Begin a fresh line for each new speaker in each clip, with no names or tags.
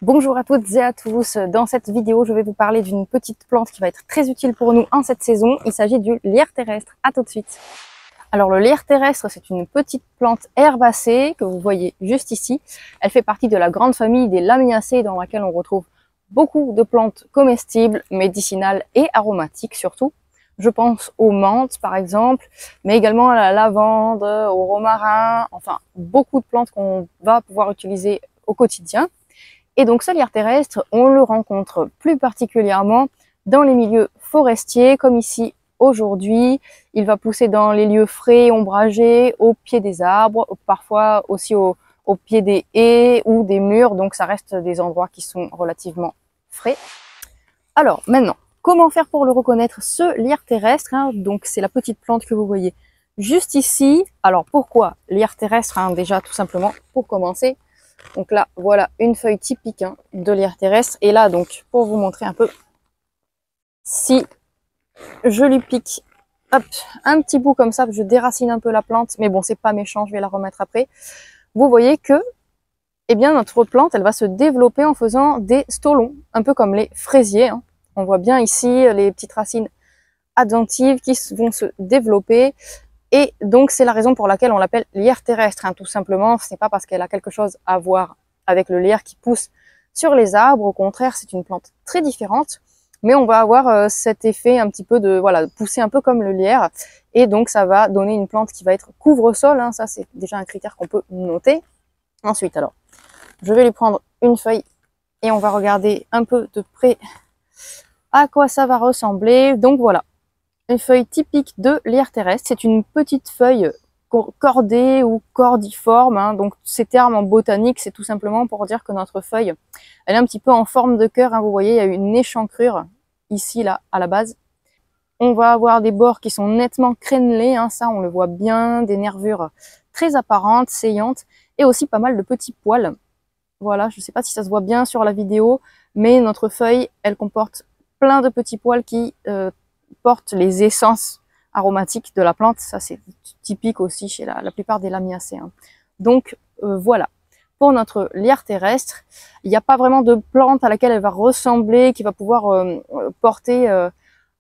Bonjour à toutes et à tous, dans cette vidéo je vais vous parler d'une petite plante qui va être très utile pour nous en cette saison. Il s'agit du lierre terrestre, à tout de suite. Alors le lierre terrestre, c'est une petite plante herbacée que vous voyez juste ici. Elle fait partie de la grande famille des Lamiacées dans laquelle on retrouve beaucoup de plantes comestibles, médicinales et aromatiques surtout. Je pense aux menthes par exemple, mais également à la lavande, au romarin, enfin beaucoup de plantes qu'on va pouvoir utiliser au quotidien. Et donc ce lierre terrestre, on le rencontre plus particulièrement dans les milieux forestiers, comme ici aujourd'hui. Il va pousser dans les lieux frais, ombragés, au pied des arbres, parfois aussi au pied des haies ou des murs, donc ça reste des endroits qui sont relativement frais. Alors maintenant, comment faire pour le reconnaître, ce lierre terrestre, hein? Donc c'est la petite plante que vous voyez juste ici. Alors pourquoi lierre terrestre, hein? Déjà tout simplement pour commencer. Donc là, voilà une feuille typique de lierre terrestre. Et là, donc, pour vous montrer un peu, si je lui pique hop, un petit bout comme ça, je déracine un peu la plante, mais bon, c'est pas méchant, je vais la remettre après. Vous voyez que, eh bien, notre plante, elle va se développer en faisant des stolons, un peu comme les fraisiers. On voit bien ici les petites racines adventives qui vont se développer. Et donc, c'est la raison pour laquelle on l'appelle lierre terrestre, tout simplement. Ce n'est pas parce qu'elle a quelque chose à voir avec le lierre qui pousse sur les arbres. Au contraire, c'est une plante très différente. Mais on va avoir cet effet un petit peu de, voilà, pousser un peu comme le lierre. Et donc, ça va donner une plante qui va être couvre-sol. Ça, c'est déjà un critère qu'on peut noter. Ensuite, alors, je vais lui prendre une feuille et on va regarder un peu de près à quoi ça va ressembler. Donc, voilà. Une feuille typique de lierre terrestre, c'est une petite feuille cordée ou cordiforme. Donc ces termes en botanique, c'est tout simplement pour dire que notre feuille, elle est un petit peu en forme de cœur. Vous voyez, il y a une échancrure ici, là, à la base. On va avoir des bords qui sont nettement crénelés, ça on le voit bien, des nervures très apparentes, saillantes, et aussi pas mal de petits poils. Voilà, je ne sais pas si ça se voit bien sur la vidéo, mais notre feuille, elle comporte plein de petits poils qui portent les essences aromatiques de la plante. Ça, c'est typique aussi chez la plupart des Lamiacées. Donc, voilà. Pour notre lierre terrestre, il n'y a pas vraiment de plante à laquelle elle va ressembler, qui va pouvoir porter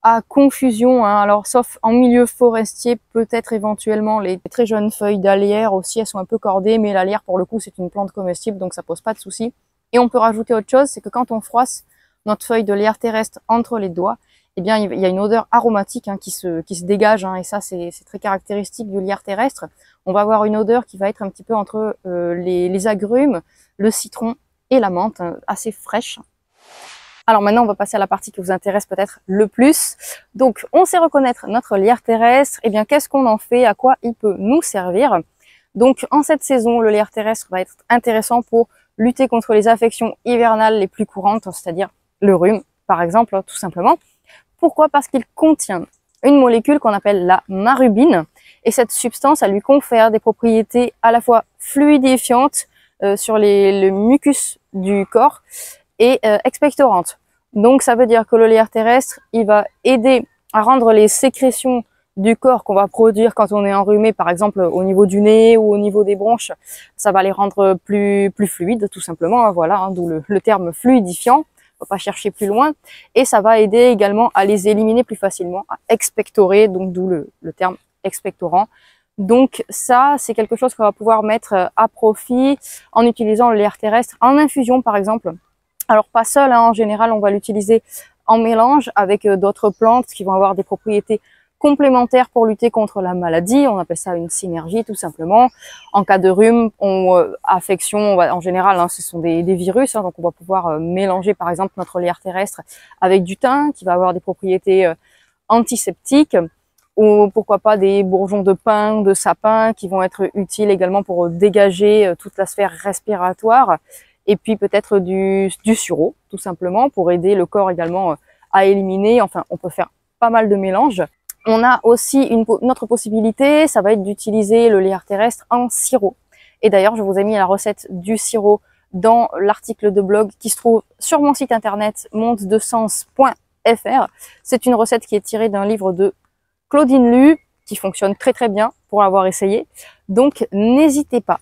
à confusion. Alors, sauf en milieu forestier, peut-être éventuellement les très jeunes feuilles d'alière aussi, elles sont un peu cordées, mais l'alière, pour le coup, c'est une plante comestible, donc ça pose pas de souci. Et on peut rajouter autre chose, c'est que quand on froisse notre feuille de lierre terrestre entre les doigts, eh bien, il y a une odeur aromatique qui se dégage, et ça, c'est très caractéristique du lierre terrestre. On va avoir une odeur qui va être un petit peu entre les agrumes, le citron et la menthe, assez fraîche. Alors maintenant, on va passer à la partie qui vous intéresse peut-être le plus. Donc, on sait reconnaître notre lierre terrestre. Eh bien, qu'est-ce qu'on en fait? À quoi il peut nous servir? Donc, en cette saison, le lierre terrestre va être intéressant pour lutter contre les affections hivernales les plus courantes, c'est-à-dire le rhume, par exemple, tout simplement. Pourquoi? Parce qu'il contient une molécule qu'on appelle la marubine. Et cette substance, elle lui confère des propriétés à la fois fluidifiantes sur le mucus du corps et expectorantes. Donc ça veut dire que le lierre terrestre, il va aider à rendre les sécrétions du corps qu'on va produire quand on est enrhumé, par exemple au niveau du nez ou au niveau des bronches, ça va les rendre plus fluides, tout simplement. Voilà, d'où le terme fluidifiant. Pas chercher plus loin, et ça va aider également à les éliminer plus facilement, à expectorer, donc d'où le terme expectorant. Donc ça, c'est quelque chose qu'on va pouvoir mettre à profit en utilisant le lierre terrestre en infusion par exemple. Alors pas seul, en général on va l'utiliser en mélange avec d'autres plantes qui vont avoir des propriétés complémentaires pour lutter contre la maladie. On appelle ça une synergie tout simplement. En cas de rhume, affection, en général, ce sont des virus, donc on va pouvoir mélanger par exemple notre lierre terrestre avec du thym qui va avoir des propriétés antiseptiques, ou pourquoi pas des bourgeons de pin, de sapin qui vont être utiles également pour dégager toute la sphère respiratoire, et puis peut-être du sureau tout simplement pour aider le corps également à éliminer. Enfin, on peut faire pas mal de mélanges. On a aussi une autre possibilité, ça va être d'utiliser le lierre terrestre en sirop. Et d'ailleurs, je vous ai mis la recette du sirop dans l'article de blog qui se trouve sur mon site internet mondedesens.fr. C'est une recette qui est tirée d'un livre de Claudine Lu qui fonctionne très très bien pour l'avoir essayé. Donc n'hésitez pas.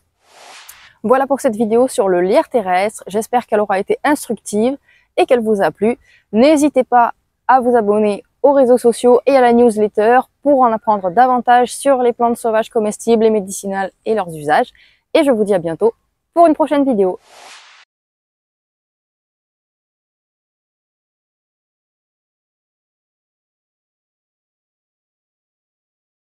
Voilà pour cette vidéo sur le lierre terrestre. J'espère qu'elle aura été instructive et qu'elle vous a plu. N'hésitez pas à vous abonner aux réseaux sociaux et à la newsletter pour en apprendre davantage sur les plantes sauvages comestibles et médicinales et leurs usages. Et je vous dis à bientôt pour une prochaine vidéo.